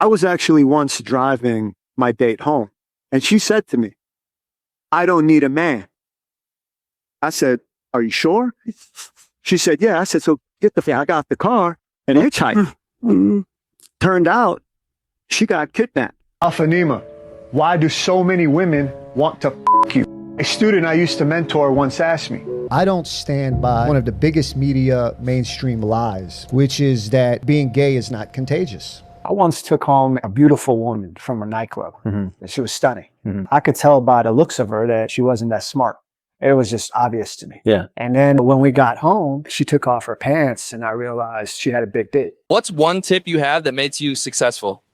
I was actually once driving my date home, and she said to me, I don't need a man. I said, are you sure? She said, yeah. I said, so get the I got the car and hitchhiked. Turned out she got kidnapped. Alpha Nema, why do so many women want to f you? A student I used to mentor once asked me. I don't stand by one of the biggest media mainstream lies, which is that being gay is not contagious. I once took home a beautiful woman from a nightclub. She was stunning. I could tell by the looks of her that she wasn't that smart. It was just obvious to me. Yeah. And then when we got home, she took off her pants and I realized she had a big dick. What's one tip you have that makes you successful?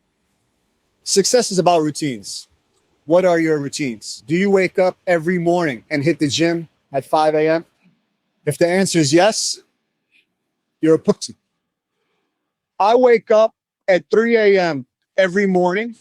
Success is about routines. What are your routines? Do you wake up every morning and hit the gym at 5 a.m.? If the answer is yes, you're a pussy. I wake up at 3 a.m. every morning.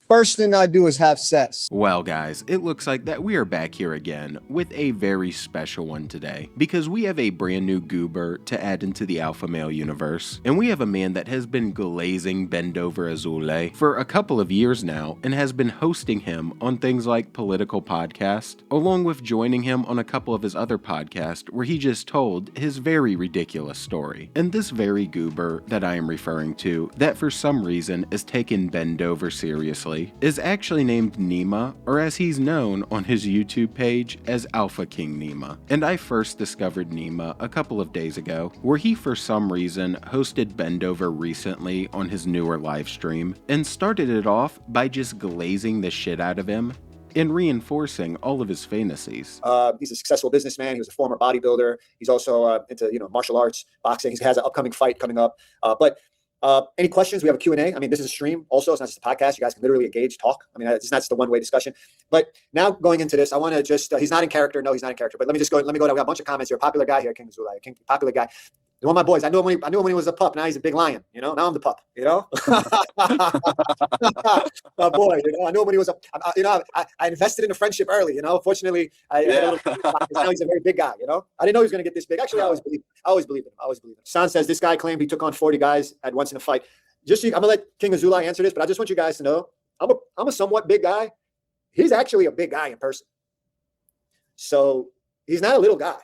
First thing I do is have sex. Well guys, it looks like that we are back here again with a very special one today, because we have a brand new goober to add into the alpha male universe, and we have a man that has been glazing bend over Azoulay for a couple of years now and has been hosting him on things like Political Podcast, along with joining him on a couple of his other podcasts where he just told his very ridiculous story. And this very goober that I am referring to, that for some reason is taken bend over seriously, is actually named Nima, or as he's known on his YouTube page as Alpha King Nema. And I first discovered Nima a couple of days ago, where he for some reason hosted Bendover recently on his newer live stream, and started it off by just glazing the shit out of him and reinforcing all of his fantasies. He's a successful businessman. He was a former bodybuilder. He's also into martial arts, boxing. He has an upcoming fight coming up. Any questions? We have a Q&A. I mean, this is a stream also. It's not just a podcast. You guys can literally engage, talk. I mean, it's not just a one-way discussion. But now going into this, I want to just, he's not in character. No, he's not in character. But let me go to, we got a bunch of comments here. Popular guy here, King Azoulay, popular guy. One of my boys, I knew him when he was a pup. Now he's a big lion, now I'm the pup, my boy, I knew him when he was I invested in a friendship early, fortunately, now he's a very big guy, I didn't know he was going to get this big. Actually, I always believed him. San says this guy claimed he took on 40 guys at once in a fight. I'm going to let King Azoulay answer this, but I just want you guys to know, I'm a somewhat big guy. He's actually a big guy in person. So he's not a little guy.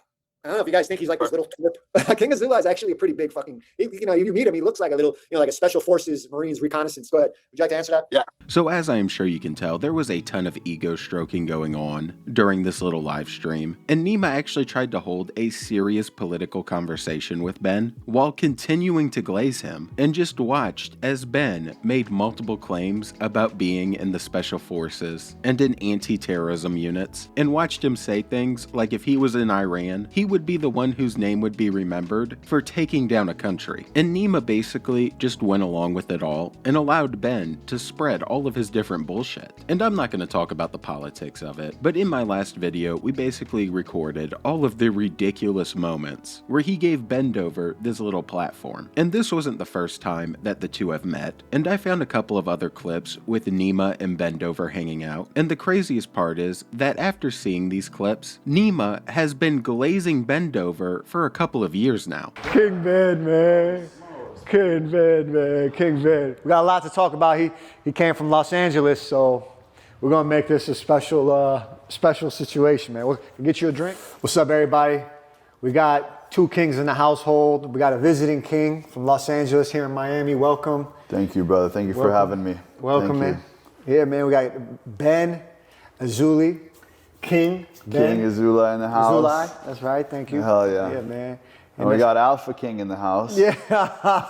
I don't know if you guys think he's like this little twerp. King Azoulay is actually a pretty big fucking, you meet him, he looks like a little, like a special forces, Marines reconnaissance. Go ahead. Would you like to answer that? Yeah. So as I am sure you can tell, there was a ton of ego stroking going on during this little live stream, and Nima actually tried to hold a serious political conversation with Ben while continuing to glaze him, and just watched as Ben made multiple claims about being in the special forces and in anti-terrorism units, and watched him say things like if he was in Iran, he would be the one whose name would be remembered for taking down a country. And Nima basically just went along with it all and allowed Ben to spread all of his different bullshit. And I'm not going to talk about the politics of it, but in my last video, we basically recorded all of the ridiculous moments where he gave Bendover this little platform. And this wasn't the first time that the two have met, and I found a couple of other clips with Nima and Bendover hanging out. And the craziest part is that after seeing these clips, Nima has been glazing Bendover for a couple of years now. King Ben, man. King Ben, man. King Ben. We got a lot to talk about. He came from Los Angeles, so we're gonna make this a special situation, man. We'll get you a drink. What's up, everybody? We got two kings in the household. We got a visiting king from Los Angeles here in Miami. Welcome. Thank you, brother. Thank you for having me. Welcome, man. Yeah, man. We got Ben Azoulay. King Azoulay in the house. Azoulay, that's right, thank you. Hell yeah. Yeah, man. And we got Alpha King in the house. Yeah.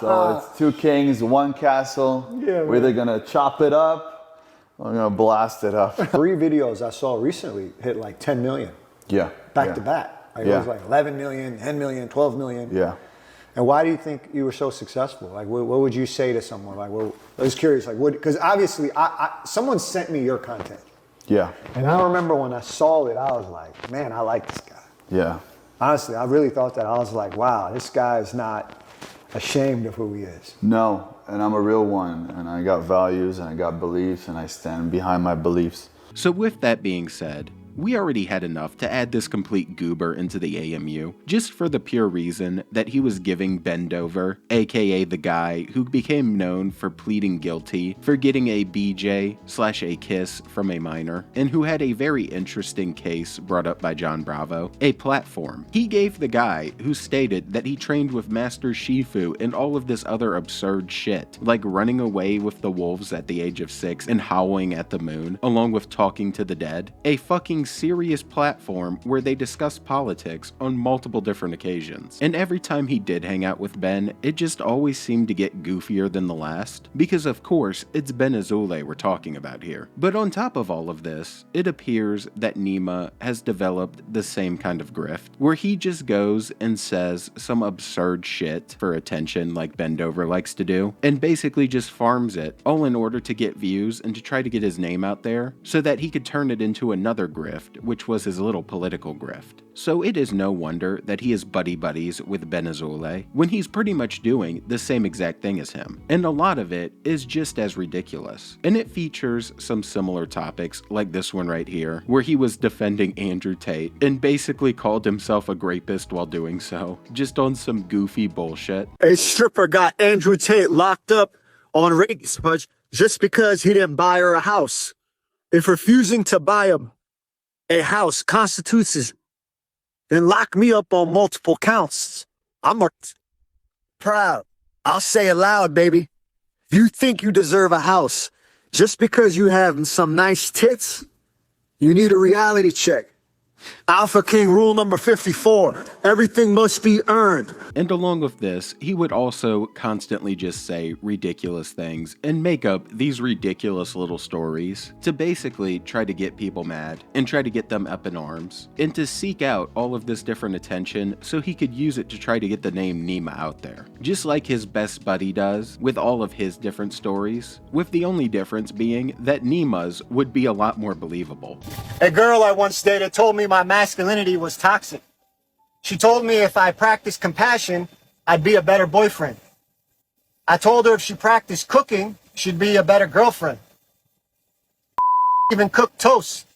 So it's two kings, one castle. Yeah, we're either gonna chop it up or we're gonna blast it up. 3 videos I saw recently hit like 10 million. Yeah. Back to back. It was like 11 million, 10 million, 12 million. Yeah. And why do you think you were so successful? Like, what would you say to someone? Like, I was curious, like, because obviously someone sent me your content. Yeah. And I remember when I saw it, I was like, man, I like this guy. Yeah. Honestly, I really thought that. I was like, wow, this guy is not ashamed of who he is. No, and I'm a real one, and I got values, and I got beliefs, and I stand behind my beliefs. So with that being said, we already had enough to add this complete goober into the AMU, just for the pure reason that he was giving Bendover, aka the guy who became known for pleading guilty for getting a BJ/a kiss from a minor, and who had a very interesting case brought up by John Bravo, a platform. He gave the guy who stated that he trained with Master Shifu and all of this other absurd shit, like running away with the wolves at the age of 6 and howling at the moon, along with talking to the dead, a fucking serious platform where they discussed politics on multiple different occasions. And every time he did hang out with Ben, it just always seemed to get goofier than the last, because of course it's Ben Azoulay we're talking about here. But on top of all of this, it appears that Nima has developed the same kind of grift, where he just goes and says some absurd shit for attention like Bendover likes to do, and basically just farms it, all in order to get views and to try to get his name out there, so that he could turn it into another grift, which was his little political grift. So it is no wonder that he is buddy-buddies with Ben Azoulay, when he's pretty much doing the same exact thing as him. And a lot of it is just as ridiculous. And it features some similar topics, like this one right here, where he was defending Andrew Tate, and basically called himself a rapist while doing so, just on some goofy bullshit. A stripper got Andrew Tate locked up on rape charge just because he didn't buy her a house. If refusing to buy him a house constitutes his, then lock me up on multiple counts. I'm proud. I'll say it loud, baby. You think you deserve a house just because you have some nice tits? You need a reality check. Alpha King rule number 54. Everything must be earned. And along with this, he would also constantly just say ridiculous things and make up these ridiculous little stories to basically try to get people mad and try to get them up in arms and to seek out all of this different attention so he could use it to try to get the name Nema out there. Just like his best buddy does with all of his different stories, with the only difference being that Nema's would be a lot more believable. A girl I once dated told me my masculinity was toxic. She told me if I practiced compassion, I'd be a better boyfriend. I told her if she practiced cooking, she'd be a better girlfriend. Even cooked toast.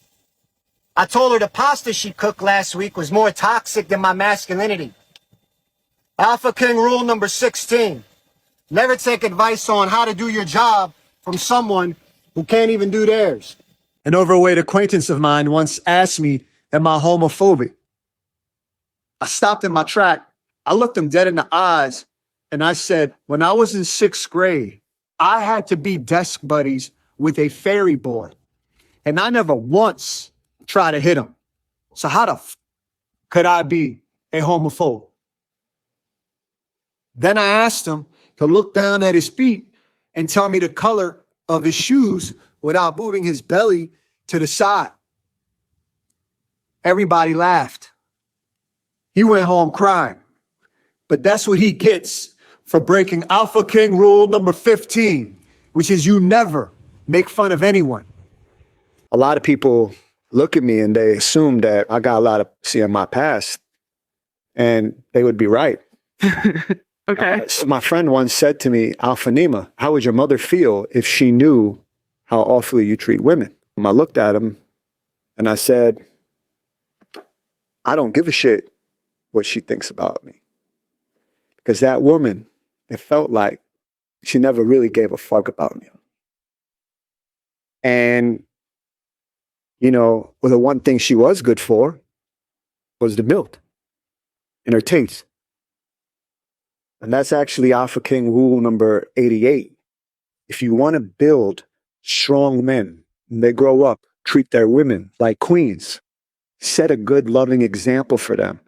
I told her the pasta she cooked last week was more toxic than my masculinity. Alpha King rule number 16. Never take advice on how to do your job from someone who can't even do theirs. An overweight acquaintance of mine once asked me, am I homophobic? I stopped in my track. I looked him dead in the eyes and I said, when I was in 6th grade, I had to be desk buddies with a fairy boy. And I never once tried to hit him. So how the could I be a homophobe? Then I asked him to look down at his feet and tell me the color of his shoes without moving his belly to the side. Everybody laughed. He went home crying. But that's what he gets for breaking Alpha King rule number 15, which is you never make fun of anyone. A lot of people look at me and they assume that I got a lot of see in my past, and they would be right. Okay. So my friend once said to me, Alpha Nema, how would your mother feel if she knew how awfully you treat women? And I looked at him and I said, I don't give a shit what she thinks about me. Because that woman, it felt like she never really gave a fuck about me. And, you know, well, the one thing she was good for was the milk and her taste. And that's actually Alpha King rule number 88. If you want to build strong men, and they grow up, treat their women like queens, set a good, loving example for them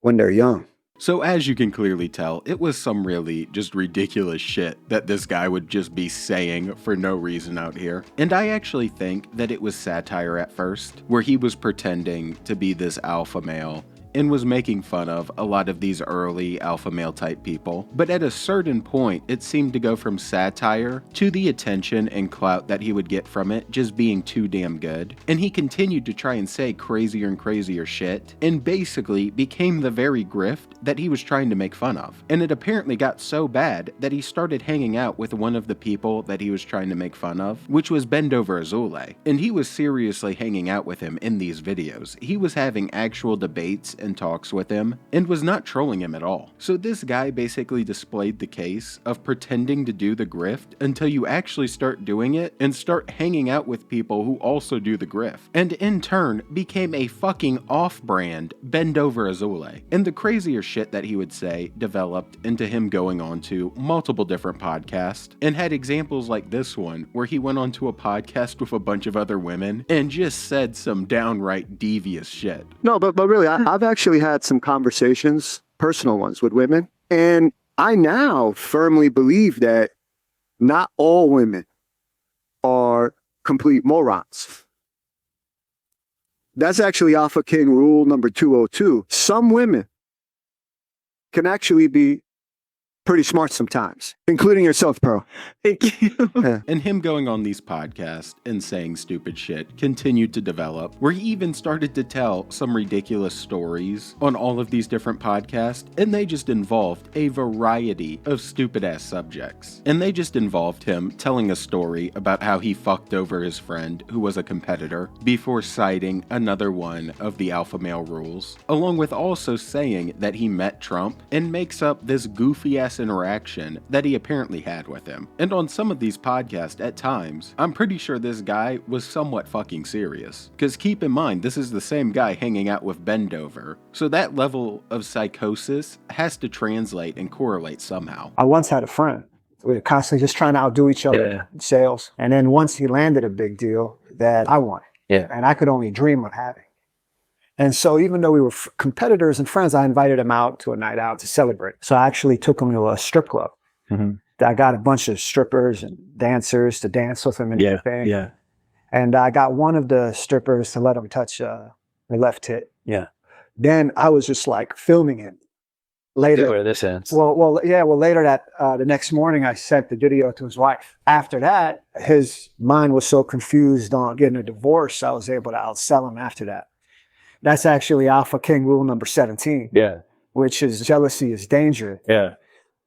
when they're young. So as you can clearly tell, it was some really just ridiculous shit that this guy would just be saying for no reason out here. And I actually think that it was satire at first, where he was pretending to be this alpha male and was making fun of a lot of these early alpha male type people. But at a certain point, it seemed to go from satire to the attention and clout that he would get from it just being too damn good. And he continued to try and say crazier and crazier shit, and basically became the very grift that he was trying to make fun of. And it apparently got so bad that he started hanging out with one of the people that he was trying to make fun of, which was Bendover Azoulay. And he was seriously hanging out with him in these videos. He was having actual debates and talks with him, and was not trolling him at all. So this guy basically displayed the case of pretending to do the grift until you actually start doing it and start hanging out with people who also do the grift, and in turn became a fucking off-brand Bendover Azoulay. And the crazier shit that he would say developed into him going on to multiple different podcasts, and had examples like this one where he went on to a podcast with a bunch of other women and just said some downright devious shit. No, but really, I've actually had some conversations, personal ones, with women, and I now firmly believe that not all women are complete morons. That's actually Alpha King rule number 202. Some women can actually be pretty smart sometimes, including yourself, bro. Thank you. Yeah. And him going on these podcasts and saying stupid shit continued to develop, where he even started to tell some ridiculous stories on all of these different podcasts, and they just involved a variety of stupid-ass subjects. And they just involved him telling a story about how he fucked over his friend who was a competitor before citing another one of the alpha male rules, along with also saying that he met Trump and makes up this goofy-ass interaction that he apparently had with him. And on some of these podcasts, at times, I'm pretty sure this guy was somewhat fucking serious. Because keep in mind, this is the same guy hanging out with Bendover, so that level of psychosis has to translate and correlate somehow. I once had a friend. We were constantly just trying to outdo each other in sales. And then once he landed a big deal that I won. Yeah. And I could only dream of having. And so even though we were competitors and friends, I invited him out to a night out to celebrate. So I actually took him to a strip club. Mm-hmm. I got a bunch of strippers and dancers to dance with him and everything. Yeah. And I got one of the strippers to let him touch my left tit. Yeah. Then I was just like filming it. Later, Where this ends. well, later that the next morning I sent the video to his wife. After that, his mind was so confused on getting a divorce, I was able to outsell him after that. That's actually Alpha King rule number 17. Yeah. Which is jealousy is danger. Yeah.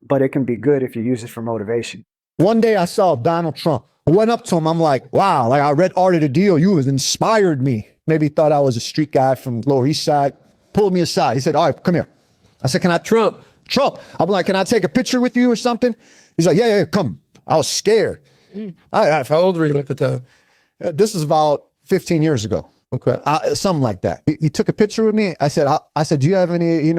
But it can be good if you use it for motivation. One day I saw Donald Trump. I went up to him. I'm like, wow, like I read Art of the Deal. You have inspired me. Maybe thought I was a street guy from Lower East Side. Pulled me aside. He said, all right, come here. I said, can I Trump? I'm like, can I take a picture with you or something? He's like, yeah, come. I was scared. How old were you at the time? This is about 15 years ago. Okay. Something like that. He took a picture with me. I said, do you have any,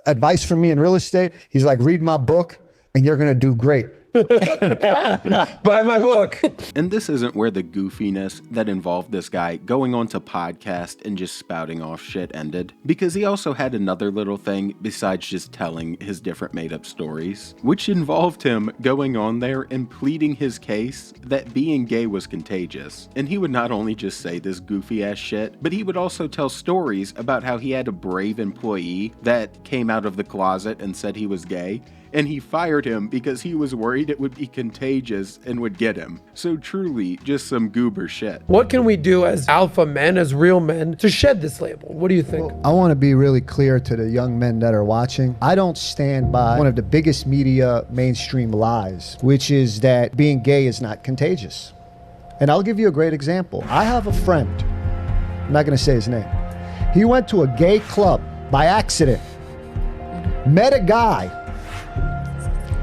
advice for me in real estate? He's like, read my book and you're going to do great. Buy my book. And this isn't where the goofiness that involved this guy going on to podcast and just spouting off shit ended, because he also had another little thing besides just telling his different made-up stories, which involved him going on there and pleading his case that being gay was contagious. And he would not only just say this goofy-ass shit, but he would also tell stories about how he had a brave employee that came out of the closet and said he was gay, and he fired him because he was worried it would be contagious and would get him. So truly, just some goober shit. What can we do as alpha men, as real men, to shed this label? What do you think? I want to be really clear to the young men that are watching. I don't stand by one of the biggest media mainstream lies, which is that being gay is not contagious. And I'll give you a great example. I have a friend, I'm not going to say his name. He went to a gay club by accident, met a guy,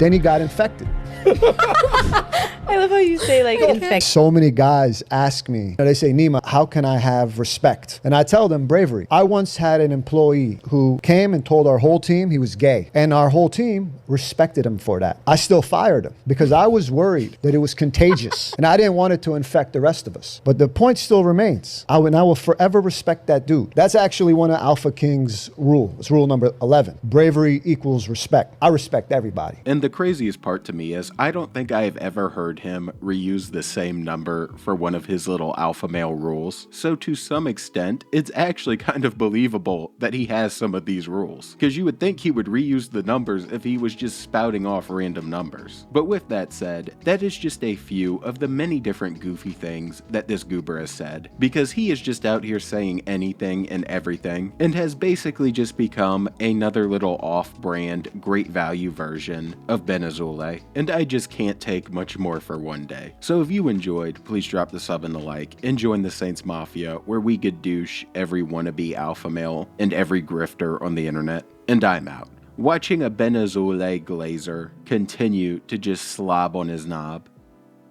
then he got infected. I love how you say like infected. So many guys ask me, they say, Nima, how can I have respect? And I tell them bravery. I once had an employee who came and told our whole team he was gay, and our whole team respected him for that. I still fired him because I was worried that it was contagious and I didn't want it to infect the rest of us. But the point still remains. I will forever respect that dude. That's actually one of Alpha King's rules. It's rule number 11. Bravery equals respect. I respect everybody. And the craziest part to me is I don't think I have ever heard him reuse the same number for one of his little alpha male rules. So to some extent, it's actually kind of believable that he has some of these rules, because you would think he would reuse the numbers if he was just spouting off random numbers. But with that said, that is just a few of the many different goofy things that this goober has said, because he is just out here saying anything and everything, and has basically just become another little off-brand, great value version of Ben Azoulay, and I just can't take much more for one day. So if you enjoyed, please drop the sub and the like, and join the Saints Mafia, where we could douche every wannabe alpha male and every grifter on the internet. And I'm out. Watching a Ben Azoulay Glazer continue to just slob on his knob.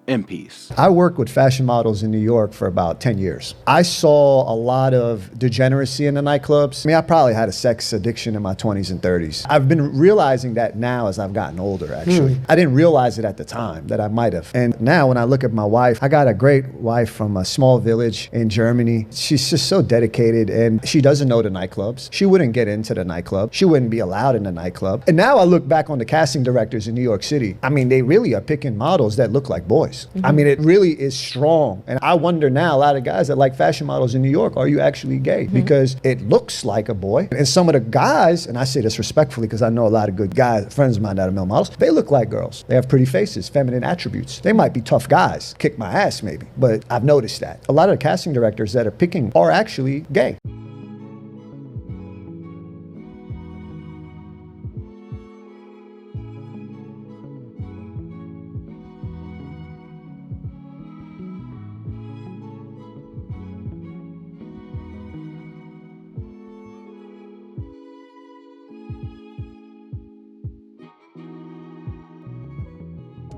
In peace. I worked with fashion models in New York for about 10 years. I saw a lot of degeneracy in the nightclubs. I mean, I probably had a sex addiction in my 20s and 30s. I've been realizing that now as I've gotten older, actually. I didn't realize it at the time that I might have. And now when I look at my wife, I got a great wife from a small village in Germany. She's just so dedicated, and she doesn't know the nightclubs. She wouldn't get into the nightclub. She wouldn't be allowed in the nightclub. And now I look back on the casting directors in New York City. I mean, they really are picking models that look like boys. I mean, it really is strong. And I wonder now, a lot of guys that like fashion models in New York, are you actually gay? Because it looks like a boy. And some of the guys, and I say this respectfully because I know a lot of good guys, friends of mine that are male models, they look like girls. They have pretty faces, feminine attributes. They might be tough guys, kick my ass maybe, but I've noticed that. A lot of the casting directors that are picking are actually gay.